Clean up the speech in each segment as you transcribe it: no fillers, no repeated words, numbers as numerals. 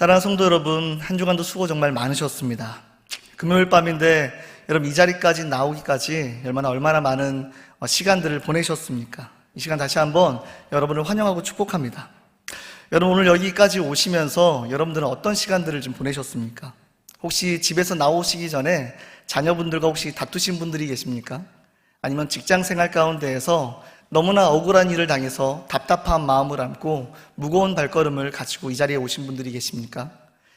사랑하는 성도 여러분, 한 주간도 수고 정말 많으셨습니다. 금요일 밤인데 여러분 이 자리까지 나오기까지 얼마나 많은 시간들을 보내셨습니까? 이 시간 다시 한번 여러분을 환영하고 축복합니다. 여러분 오늘 여기까지 오시면서 여러분들은 어떤 시간들을 좀 보내셨습니까? 혹시 집에서 나오시기 전에 자녀분들과 혹시 다투신 분들이 계십니까? 아니면 직장생활 가운데에서 너무나 억울한 일을 당해서 답답한 마음을 안고 무거운 발걸음을 가지고 이 자리에 오신 분들이 계십니까?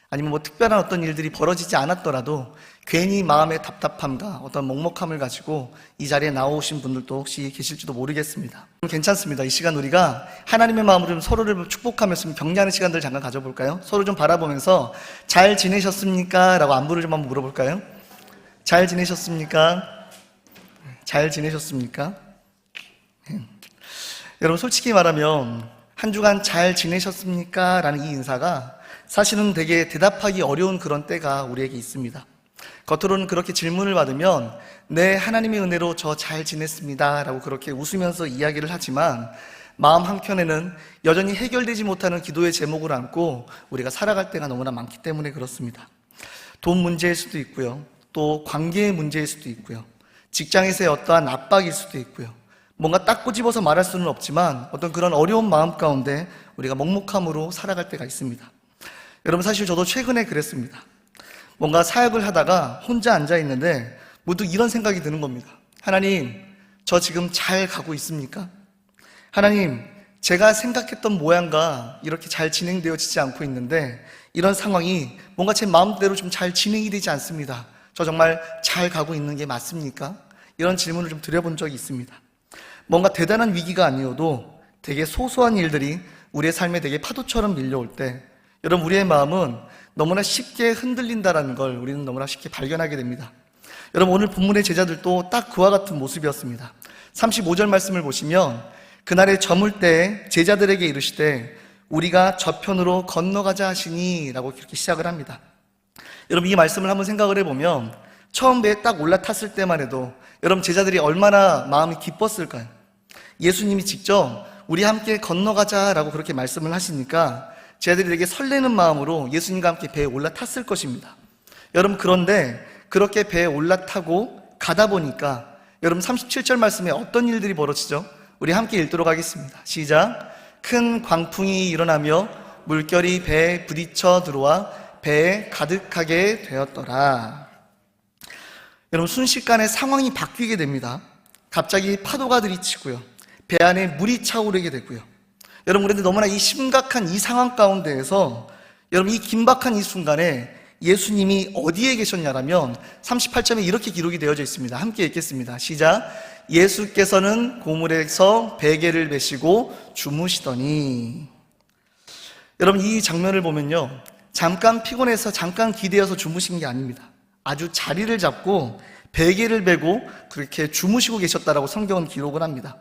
아니면 특별한 어떤 일들이 벌어지지 않았더라도 괜히 마음의 답답함과 어떤 먹먹함을 가지고 이 자리에 나오신 분들도 혹시 계실지도 모르겠습니다. 괜찮습니다. 이 시간 우리가 하나님의 마음으로 좀 서로를 축복하면서 좀 격려하는 시간들을 잠깐 가져볼까요? 서로 좀 바라보면서 잘 지내셨습니까? 라고 안부를 좀 한번 물어볼까요? 잘 지내셨습니까? 잘 지내셨습니까? 여러분 솔직히 말하면 한 주간 잘 지내셨습니까? 라는 이 인사가 사실은 되게 대답하기 어려운 그런 때가 우리에게 있습니다. 겉으로는 그렇게 질문을 받으면 네, 하나님의 은혜로 저 잘 지냈습니다 라고 그렇게 웃으면서 이야기를 하지만 마음 한켠에는 여전히 해결되지 못하는 기도의 제목을 안고 우리가 살아갈 때가 너무나 많기 때문에 그렇습니다. 돈 문제일 수도 있고요, 또 관계의 문제일 수도 있고요, 직장에서의 어떠한 압박일 수도 있고요, 뭔가 딱 꼬집어서 말할 수는 없지만 어떤 그런 어려운 마음 가운데 우리가 먹먹함으로 살아갈 때가 있습니다. 여러분 사실 저도 최근에 그랬습니다. 뭔가 사역을 하다가 혼자 앉아 있는데 문득 이런 생각이 드는 겁니다. 하나님, 저 지금 잘 가고 있습니까? 하나님, 제가 생각했던 모양과 이렇게 잘 진행되어지지 않고 있는데 이런 상황이 뭔가 제 마음대로 좀 잘 진행이 되지 않습니다. 저 정말 잘 가고 있는 게 맞습니까? 이런 질문을 좀 드려본 적이 있습니다. 뭔가 대단한 위기가 아니어도 되게 소소한 일들이 우리의 삶에 되게 파도처럼 밀려올 때 여러분 우리의 마음은 너무나 쉽게 흔들린다는 걸 우리는 너무나 쉽게 발견하게 됩니다. 여러분 오늘 본문의 제자들도 딱 그와 같은 모습이었습니다. 35절 말씀을 보시면 그날에 저물 때 제자들에게 이르시되 우리가 저편으로 건너가자 하시니 라고 그렇게 시작을 합니다. 여러분 이 말씀을 한번 생각을 해보면 처음 배에 딱 올라탔을 때만 해도 여러분 제자들이 얼마나 마음이 기뻤을까요? 예수님이 직접 우리 함께 건너가자라고 그렇게 말씀을 하시니까 제자들이 되게 설레는 마음으로 예수님과 함께 배에 올라탔을 것입니다. 여러분 그런데 그렇게 배에 올라타고 가다 보니까 여러분 37절 말씀에 어떤 일들이 벌어지죠? 우리 함께 읽도록 하겠습니다. 시작. 큰 광풍이 일어나며 물결이 배에 부딪혀 들어와 배에 가득하게 되었더라. 여러분 순식간에 상황이 바뀌게 됩니다. 갑자기 파도가 들이치고요, 배 안에 물이 차오르게 되고요. 여러분 그런데 너무나 이 심각한 이 상황 가운데에서 여러분 이 긴박한 이 순간에 예수님이 어디에 계셨냐라면 38절에 이렇게 기록이 되어져 있습니다. 함께 읽겠습니다. 시작. 예수께서는 고물에서 베개를 메시고 주무시더니. 여러분 이 장면을 보면요, 잠깐 피곤해서 잠깐 기대어서 주무신 게 아닙니다. 아주 자리를 잡고 베개를 베고 그렇게 주무시고 계셨다라고 성경은 기록을 합니다.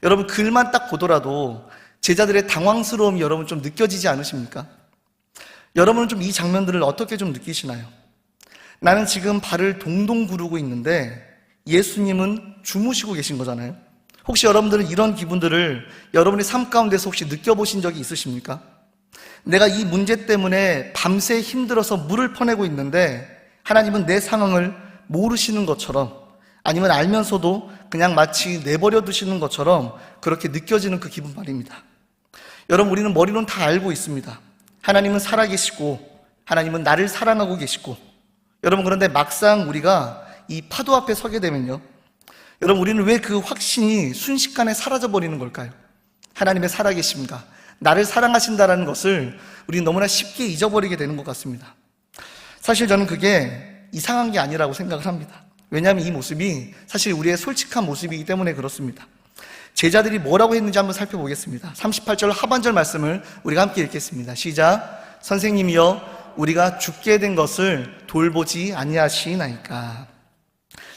여러분 글만 딱 보더라도 제자들의 당황스러움이 여러분 좀 느껴지지 않으십니까? 여러분은 좀 이 장면들을 어떻게 좀 느끼시나요? 나는 지금 발을 동동 구르고 있는데 예수님은 주무시고 계신 거잖아요. 혹시 여러분들은 이런 기분들을 여러분의 삶 가운데서 혹시 느껴보신 적이 있으십니까? 내가 이 문제 때문에 밤새 힘들어서 물을 퍼내고 있는데 하나님은 내 상황을 모르시는 것처럼, 아니면 알면서도 그냥 마치 내버려 두시는 것처럼 그렇게 느껴지는 그 기분 말입니다. 여러분 우리는 머리로는 다 알고 있습니다. 하나님은 살아계시고 하나님은 나를 사랑하고 계시고. 여러분 그런데 막상 우리가 이 파도 앞에 서게 되면요, 여러분 우리는 왜 그 확신이 순식간에 사라져버리는 걸까요? 하나님의 살아계심과 나를 사랑하신다는 것을 우리는 너무나 쉽게 잊어버리게 되는 것 같습니다. 사실 저는 그게 이상한 게 아니라고 생각을 합니다. 왜냐하면 이 모습이 사실 우리의 솔직한 모습이기 때문에 그렇습니다. 제자들이 뭐라고 했는지 한번 살펴보겠습니다. 38절 하반절 말씀을 우리가 함께 읽겠습니다. 시작. 선생님이여 우리가 죽게 된 것을 돌보지 아니하시나이까.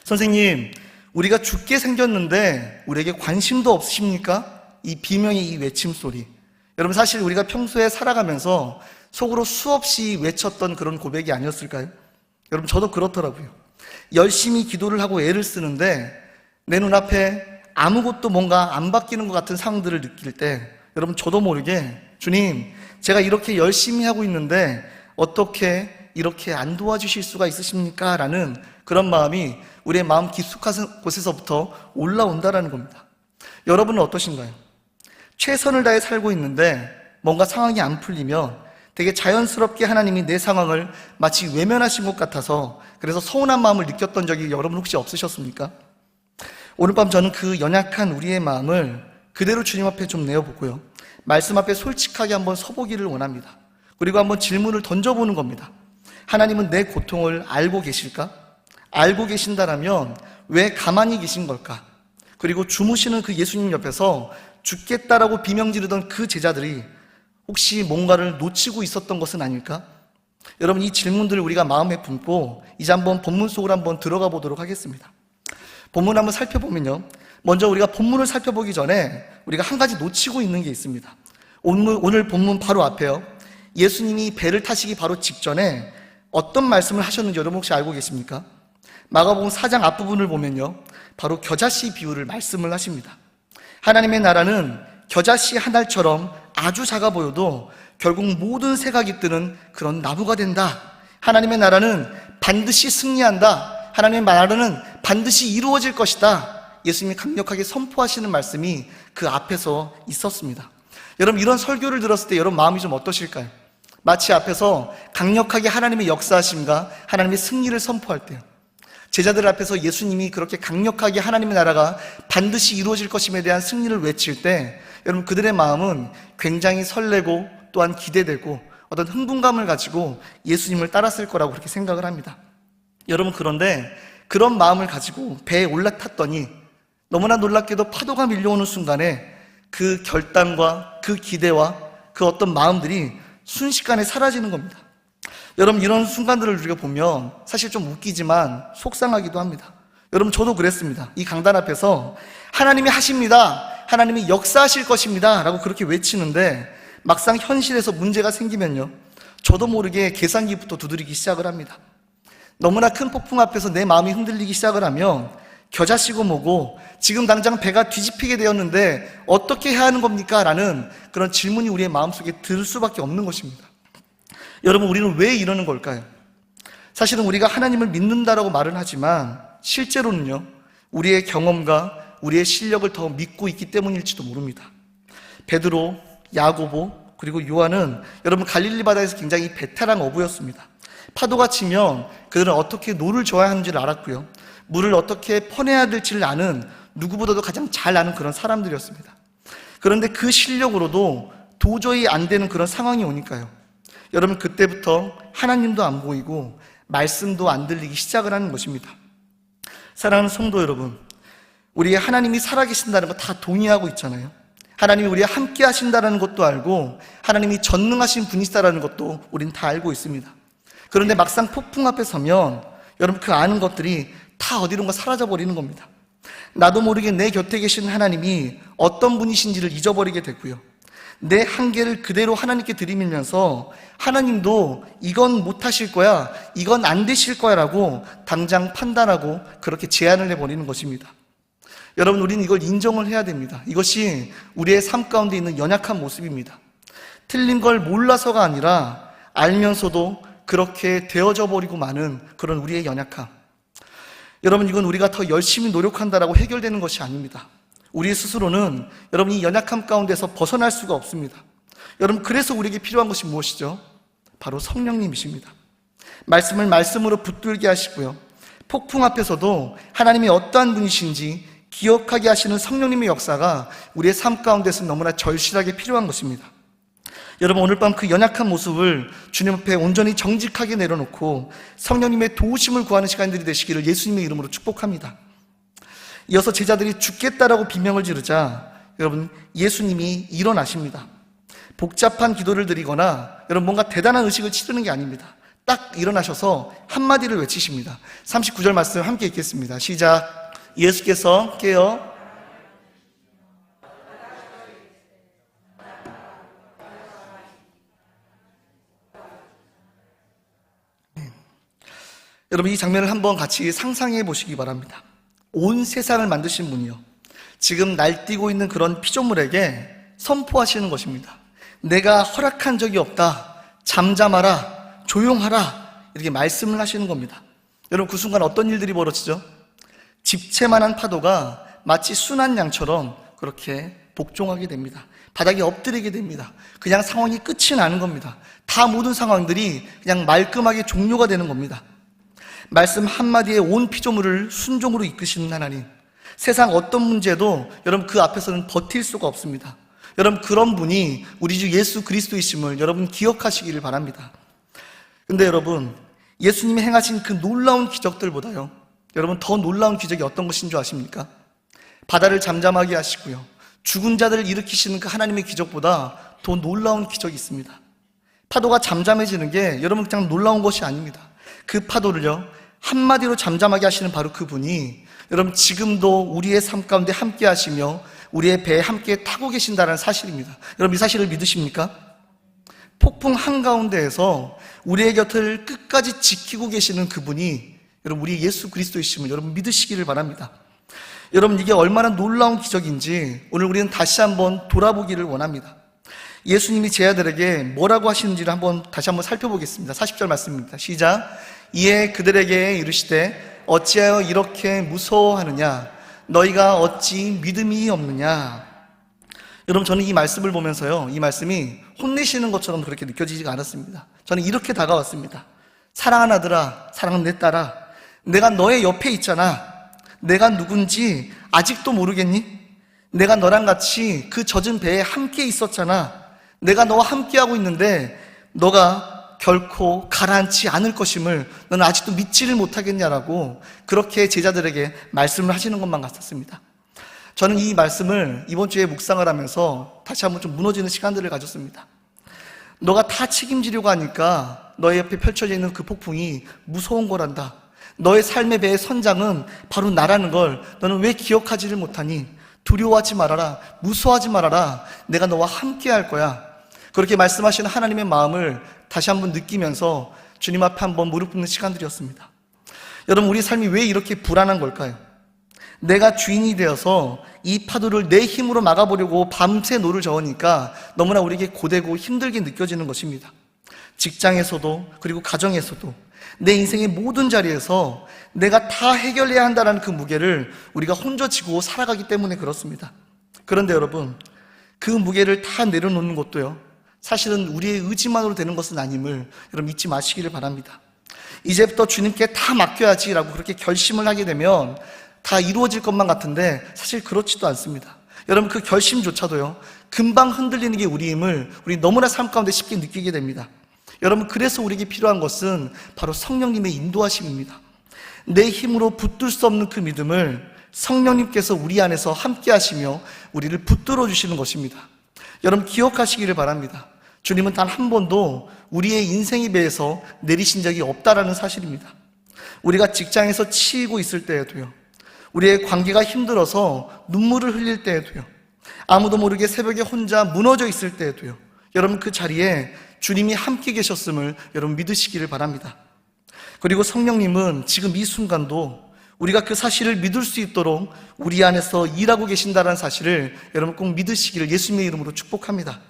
선생님, 우리가 죽게 생겼는데 우리에게 관심도 없으십니까? 이 비명의 이 외침소리. 여러분 사실 우리가 평소에 살아가면서 속으로 수없이 외쳤던 그런 고백이 아니었을까요? 여러분 저도 그렇더라고요. 열심히 기도를 하고 애를 쓰는데 내 눈앞에 아무것도 뭔가 안 바뀌는 것 같은 상황들을 느낄 때 여러분 저도 모르게 주님 제가 이렇게 열심히 하고 있는데 어떻게 이렇게 안 도와주실 수가 있으십니까? 라는 그런 마음이 우리의 마음 깊숙한 곳에서부터 올라온다라는 겁니다. 여러분은 어떠신가요? 최선을 다해 살고 있는데 뭔가 상황이 안 풀리면 되게 자연스럽게 하나님이 내 상황을 마치 외면하신 것 같아서 그래서 서운한 마음을 느꼈던 적이 여러분 혹시 없으셨습니까? 오늘 밤 저는 그 연약한 우리의 마음을 그대로 주님 앞에 좀 내어보고요. 말씀 앞에 솔직하게 한번 서보기를 원합니다. 그리고 한번 질문을 던져보는 겁니다. 하나님은 내 고통을 알고 계실까? 알고 계신다라면 왜 가만히 계신 걸까? 그리고 주무시는 그 예수님 옆에서 죽겠다라고 비명 지르던 그 제자들이 혹시 뭔가를 놓치고 있었던 것은 아닐까? 여러분, 이 질문들을 우리가 마음에 품고 이제 한번 본문 속으로 한번 들어가 보도록 하겠습니다. 본문 한번 살펴보면요, 먼저 우리가 본문을 살펴보기 전에 우리가 한 가지 놓치고 있는 게 있습니다. 오늘 본문 바로 앞에요, 예수님이 배를 타시기 바로 직전에 어떤 말씀을 하셨는지 여러분 혹시 알고 계십니까? 마가복음 4장 앞부분을 보면요, 바로 겨자씨 비유를 말씀을 하십니다. 하나님의 나라는 겨자씨 한 알처럼 아주 작아 보여도 결국 모든 새가 깃드는 그런 나무가 된다. 하나님의 나라는 반드시 승리한다. 하나님의 나라는 반드시 이루어질 것이다. 예수님이 강력하게 선포하시는 말씀이 그 앞에서 있었습니다. 여러분, 이런 설교를 들었을 때 여러분 마음이 좀 어떠실까요? 마치 앞에서 강력하게 하나님의 역사하심과 하나님의 승리를 선포할 때요, 제자들 앞에서 예수님이 그렇게 강력하게 하나님의 나라가 반드시 이루어질 것임에 대한 승리를 외칠 때 여러분, 그들의 마음은 굉장히 설레고 또한 기대되고 어떤 흥분감을 가지고 예수님을 따랐을 거라고 그렇게 생각을 합니다. 여러분, 그런데 그런 마음을 가지고 배에 올라탔더니 너무나 놀랍게도 파도가 밀려오는 순간에 그 결단과 그 기대와 그 어떤 마음들이 순식간에 사라지는 겁니다. 여러분, 이런 순간들을 우리가 보면 사실 좀 웃기지만 속상하기도 합니다. 여러분, 저도 그랬습니다. 이 강단 앞에서 하나님이 하십니다, 하나님이 역사하실 것입니다 라고 그렇게 외치는데 막상 현실에서 문제가 생기면요, 저도 모르게 계산기부터 두드리기 시작을 합니다. 너무나 큰 폭풍 앞에서 내 마음이 흔들리기 시작을 하면 겨자씨고 뭐고 지금 당장 배가 뒤집히게 되었는데 어떻게 해야 하는 겁니까? 라는 그런 질문이 우리의 마음속에 들 수밖에 없는 것입니다. 여러분, 우리는 왜 이러는 걸까요? 사실은 우리가 하나님을 믿는다라고 말은 하지만 실제로는요, 우리의 경험과 우리의 실력을 더 믿고 있기 때문일지도 모릅니다. 베드로, 야고보, 그리고 요한은 여러분 갈릴리 바다에서 굉장히 베테랑 어부였습니다. 파도가 치면 그들은 어떻게 노를 저어야 하는지를 알았고요, 물을 어떻게 퍼내야 될지를 아는, 누구보다도 가장 잘 아는 그런 사람들이었습니다. 그런데 그 실력으로도 도저히 안 되는 그런 상황이 오니까요, 여러분, 그때부터 하나님도 안 보이고 말씀도 안 들리기 시작을 하는 것입니다. 사랑하는 성도 여러분, 우리 하나님이 살아계신다는 거 다 동의하고 있잖아요. 하나님이 우리와 함께 하신다는 것도 알고 하나님이 전능하신 분이시다는 것도 우린 다 알고 있습니다. 그런데 막상 폭풍 앞에 서면 여러분, 그 아는 것들이 다 어디론가 사라져버리는 겁니다. 나도 모르게 내 곁에 계신 하나님이 어떤 분이신지를 잊어버리게 되고요, 내 한계를 그대로 하나님께 들이밀면서 하나님도 이건 못하실 거야, 이건 안 되실 거야 라고 당장 판단하고 그렇게 제안을 해버리는 것입니다. 여러분, 우리는 이걸 인정을 해야 됩니다. 이것이 우리의 삶 가운데 있는 연약한 모습입니다. 틀린 걸 몰라서가 아니라 알면서도 그렇게 되어져 버리고 마는 그런 우리의 연약함. 여러분, 이건 우리가 더 열심히 노력한다라고 해결되는 것이 아닙니다. 우리 스스로는 여러분 이 연약함 가운데서 벗어날 수가 없습니다. 여러분, 그래서 우리에게 필요한 것이 무엇이죠? 바로 성령님이십니다. 말씀을 말씀으로 붙들게 하시고요, 폭풍 앞에서도 하나님이 어떠한 분이신지 기억하게 하시는 성령님의 역사가 우리의 삶 가운데서 너무나 절실하게 필요한 것입니다. 여러분, 오늘 밤 그 연약한 모습을 주님 앞에 온전히 정직하게 내려놓고 성령님의 도우심을 구하는 시간들이 되시기를 예수님의 이름으로 축복합니다. 이어서 제자들이 죽겠다라고 비명을 지르자 여러분, 예수님이 일어나십니다. 복잡한 기도를 드리거나 여러분 뭔가 대단한 의식을 치르는 게 아닙니다. 딱 일어나셔서 한마디를 외치십니다. 39절 말씀 함께 읽겠습니다. 시작. 예수께서 깨어 여러분, 이 장면을 한번 같이 상상해 보시기 바랍니다. 온 세상을 만드신 분이요, 지금 날뛰고 있는 그런 피조물에게 선포하시는 것입니다. 내가 허락한 적이 없다. 잠잠하라, 조용하라, 이렇게 말씀을 하시는 겁니다. 여러분, 그 순간 어떤 일들이 벌어지죠? 집채만한 파도가 마치 순한 양처럼 그렇게 복종하게 됩니다. 바닥에 엎드리게 됩니다. 그냥 상황이 끝이 나는 겁니다. 다 모든 상황들이 그냥 말끔하게 종료가 되는 겁니다. 말씀 한마디에 온 피조물을 순종으로 이끄시는 하나님, 세상 어떤 문제도 여러분 그 앞에서는 버틸 수가 없습니다. 여러분, 그런 분이 우리 주 예수 그리스도이심을 여러분 기억하시기를 바랍니다. 근데 여러분, 예수님이 행하신 그 놀라운 기적들보다요, 여러분 더 놀라운 기적이 어떤 것인 줄 아십니까? 바다를 잠잠하게 하시고요, 죽은 자들을 일으키시는 그 하나님의 기적보다 더 놀라운 기적이 있습니다. 파도가 잠잠해지는 게 여러분 그냥 놀라운 것이 아닙니다. 그 파도를요, 한마디로 잠잠하게 하시는 바로 그분이 여러분 지금도 우리의 삶 가운데 함께 하시며 우리의 배에 함께 타고 계신다는 사실입니다. 여러분, 이 사실을 믿으십니까? 폭풍 한가운데에서 우리의 곁을 끝까지 지키고 계시는 그분이 여러분 우리 예수 그리스도이심을 여러분 믿으시기를 바랍니다. 여러분, 이게 얼마나 놀라운 기적인지 오늘 우리는 다시 한번 돌아보기를 원합니다. 예수님이 제자들에게 뭐라고 하시는지를 다시 한번 살펴보겠습니다. 40절 말씀입니다. 시작. 이에 그들에게 이르시되 어찌하여 이렇게 무서워하느냐? 너희가 어찌 믿음이 없느냐? 여러분, 저는 이 말씀을 보면서요, 이 말씀이 혼내시는 것처럼 그렇게 느껴지지가 않았습니다. 저는 이렇게 다가왔습니다. 사랑하는 아들아, 사랑하는 내 딸아, 내가 너의 옆에 있잖아. 내가 누군지 아직도 모르겠니? 내가 너랑 같이 그 젖은 배에 함께 있었잖아. 내가 너와 함께하고 있는데 너가 결코 가라앉지 않을 것임을 너는 아직도 믿지를 못하겠냐라고 그렇게 제자들에게 말씀을 하시는 것만 같았습니다. 저는 이 말씀을 이번 주에 묵상을 하면서 다시 한번 좀 무너지는 시간들을 가졌습니다. 너가 다 책임지려고 하니까 너의 옆에 펼쳐져 있는 그 폭풍이 무서운 거란다. 너의 삶의 배의 선장은 바로 나라는 걸 너는 왜 기억하지를 못하니? 두려워하지 말아라, 무서워하지 말아라, 내가 너와 함께 할 거야. 그렇게 말씀하시는 하나님의 마음을 다시 한번 느끼면서 주님 앞에 한번 무릎 꿇는 시간들이었습니다. 여러분, 우리 삶이 왜 이렇게 불안한 걸까요? 내가 주인이 되어서 이 파도를 내 힘으로 막아보려고 밤새 노를 저으니까 너무나 우리에게 고되고 힘들게 느껴지는 것입니다. 직장에서도, 그리고 가정에서도, 내 인생의 모든 자리에서 내가 다 해결해야 한다는 그 무게를 우리가 혼자 지고 살아가기 때문에 그렇습니다. 그런데 여러분, 그 무게를 다 내려놓는 것도요, 사실은 우리의 의지만으로 되는 것은 아님을 여러분 잊지 마시기를 바랍니다. 이제부터 주님께 다 맡겨야지라고 그렇게 결심을 하게 되면 다 이루어질 것만 같은데 사실 그렇지도 않습니다. 여러분, 그 결심조차도요, 금방 흔들리는 게 우리임을 우리 너무나 삶 가운데 쉽게 느끼게 됩니다. 여러분, 그래서 우리에게 필요한 것은 바로 성령님의 인도하심입니다. 내 힘으로 붙들 수 없는 그 믿음을 성령님께서 우리 안에서 함께 하시며 우리를 붙들어 주시는 것입니다. 여러분, 기억하시기를 바랍니다. 주님은 단 한 번도 우리의 인생의 배에서 내리신 적이 없다라는 사실입니다. 우리가 직장에서 치이고 있을 때에도요, 우리의 관계가 힘들어서 눈물을 흘릴 때에도요, 아무도 모르게 새벽에 혼자 무너져 있을 때에도요, 여러분 그 자리에 주님이 함께 계셨음을 여러분 믿으시기를 바랍니다. 그리고 성령님은 지금 이 순간도 우리가 그 사실을 믿을 수 있도록 우리 안에서 일하고 계신다는 사실을 여러분 꼭 믿으시기를 예수님의 이름으로 축복합니다.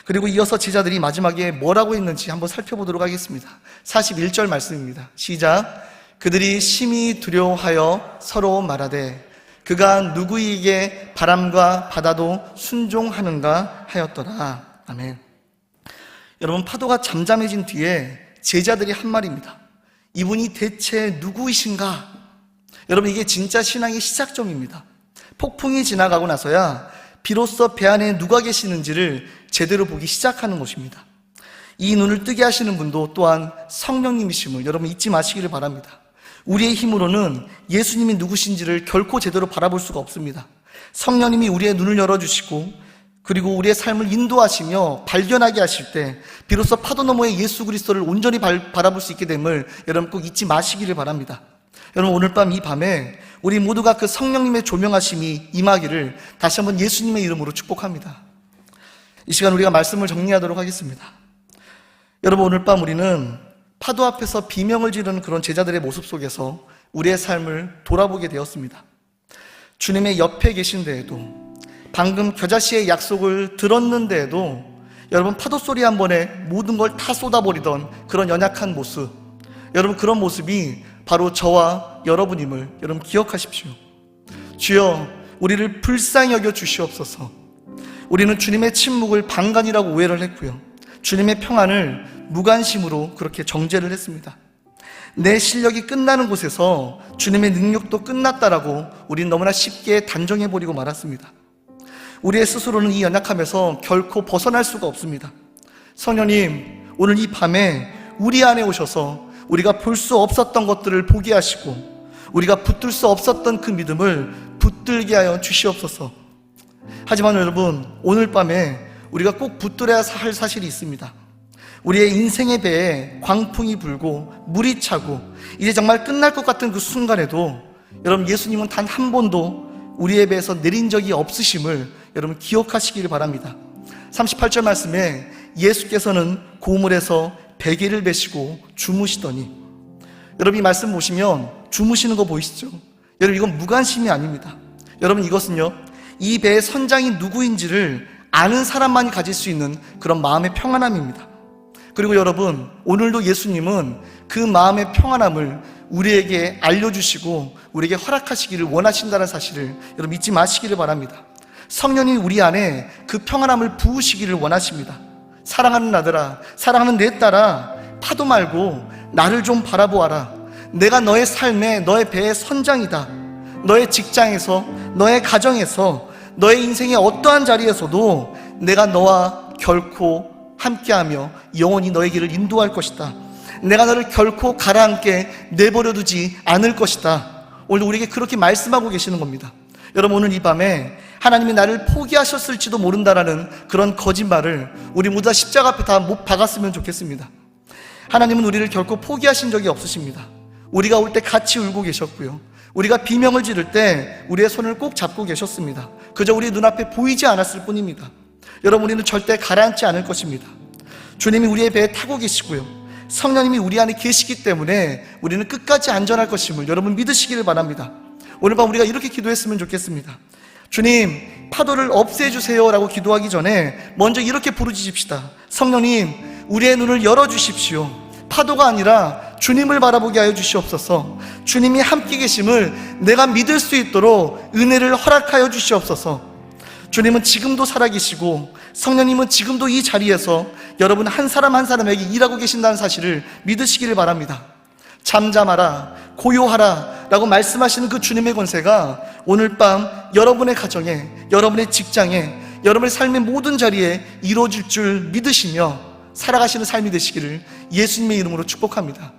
그리고 이어서 제자들이 마지막에 뭐라고 했는지 한번 살펴보도록 하겠습니다. 41절 말씀입니다. 시작. 그들이 심히 두려워하여 서로 말하되 그가 누구에게 바람과 바다도 순종하는가 하였더라. 아멘. 여러분, 파도가 잠잠해진 뒤에 제자들이 한 말입니다. 이분이 대체 누구이신가? 여러분, 이게 진짜 신앙의 시작점입니다. 폭풍이 지나가고 나서야 비로소 배 안에 누가 계시는지를 제대로 보기 시작하는 것입니다. 이 눈을 뜨게 하시는 분도 또한 성령님이심을 여러분 잊지 마시기를 바랍니다. 우리의 힘으로는 예수님이 누구신지를 결코 제대로 바라볼 수가 없습니다. 성령님이 우리의 눈을 열어주시고 그리고 우리의 삶을 인도하시며 발견하게 하실 때 비로소 파도 너머의 예수 그리스도를 온전히 바라볼 수 있게 됨을 여러분 꼭 잊지 마시기를 바랍니다. 여러분, 오늘 밤 이 밤에 우리 모두가 그 성령님의 조명하심이 임하기를 다시 한번 예수님의 이름으로 축복합니다. 이 시간 우리가 말씀을 정리하도록 하겠습니다. 여러분, 오늘 밤 우리는 파도 앞에서 비명을 지르는 그런 제자들의 모습 속에서 우리의 삶을 돌아보게 되었습니다. 주님의 옆에 계신 데에도, 방금 겨자씨의 약속을 들었는 데에도 여러분, 파도 소리 한 번에 모든 걸 다 쏟아버리던 그런 연약한 모습, 여러분, 그런 모습이 바로 저와 여러분임을 여러분 기억하십시오. 주여, 우리를 불쌍히 여겨 주시옵소서. 우리는 주님의 침묵을 방관이라고 오해를 했고요, 주님의 평안을 무관심으로 그렇게 정죄를 했습니다. 내 실력이 끝나는 곳에서 주님의 능력도 끝났다라고 우리는 너무나 쉽게 단정해버리고 말았습니다. 우리의 스스로는 이 연약함에서 결코 벗어날 수가 없습니다. 성령님, 오늘 이 밤에 우리 안에 오셔서 우리가 볼 수 없었던 것들을 보게 하시고 우리가 붙들 수 없었던 그 믿음을 붙들게 하여 주시옵소서. 하지만 여러분, 오늘 밤에 우리가 꼭 붙들어야 할 사실이 있습니다. 우리의 인생의 배에 광풍이 불고 물이 차고 이제 정말 끝날 것 같은 그 순간에도 여러분, 예수님은 단 한 번도 우리의 배에서 내린 적이 없으심을 여러분 기억하시기를 바랍니다. 38절 말씀에 예수께서는 고물에서 베개를 베시고 주무시더니, 여러분 이 말씀 보시면 주무시는 거 보이시죠? 여러분, 이건 무관심이 아닙니다. 여러분, 이것은요, 이 배의 선장이 누구인지를 아는 사람만이 가질 수 있는 그런 마음의 평안함입니다. 그리고 여러분, 오늘도 예수님은 그 마음의 평안함을 우리에게 알려주시고 우리에게 허락하시기를 원하신다는 사실을 여러분 잊지 마시기를 바랍니다. 성령이 우리 안에 그 평안함을 부으시기를 원하십니다. 사랑하는 아들아, 사랑하는 내 딸아, 파도 말고 나를 좀 바라보아라. 내가 너의 삶에, 너의 배의 선장이다. 너의 직장에서, 너의 가정에서, 너의 인생의 어떠한 자리에서도 내가 너와 결코 함께하며 영원히 너의 길을 인도할 것이다. 내가 너를 결코 가라앉게 내버려두지 않을 것이다. 오늘 우리에게 그렇게 말씀하고 계시는 겁니다. 여러분, 오늘 이 밤에 하나님이 나를 포기하셨을지도 모른다라는 그런 거짓말을 우리 모두 다 십자가 앞에 다 못 박았으면 좋겠습니다. 하나님은 우리를 결코 포기하신 적이 없으십니다. 우리가 올 때 같이 울고 계셨고요, 우리가 비명을 지를 때 우리의 손을 꼭 잡고 계셨습니다. 그저 우리 눈앞에 보이지 않았을 뿐입니다. 여러분, 우리는 절대 가라앉지 않을 것입니다. 주님이 우리의 배에 타고 계시고요, 성령님이 우리 안에 계시기 때문에 우리는 끝까지 안전할 것임을 여러분 믿으시기를 바랍니다. 오늘 밤 우리가 이렇게 기도했으면 좋겠습니다. 주님, 파도를 없애주세요 라고 기도하기 전에 먼저 이렇게 부르짖읍시다. 성령님, 우리의 눈을 열어주십시오. 파도가 아니라 주님을 바라보게 하여 주시옵소서. 주님이 함께 계심을 내가 믿을 수 있도록 은혜를 허락하여 주시옵소서. 주님은 지금도 살아계시고 성령님은 지금도 이 자리에서 여러분 한 사람 한 사람에게 일하고 계신다는 사실을 믿으시기를 바랍니다. 잠잠하라, 고요하라 라고 말씀하시는 그 주님의 권세가 오늘 밤 여러분의 가정에, 여러분의 직장에, 여러분의 삶의 모든 자리에 이루어질 줄 믿으시며 살아가시는 삶이 되시기를 예수님의 이름으로 축복합니다.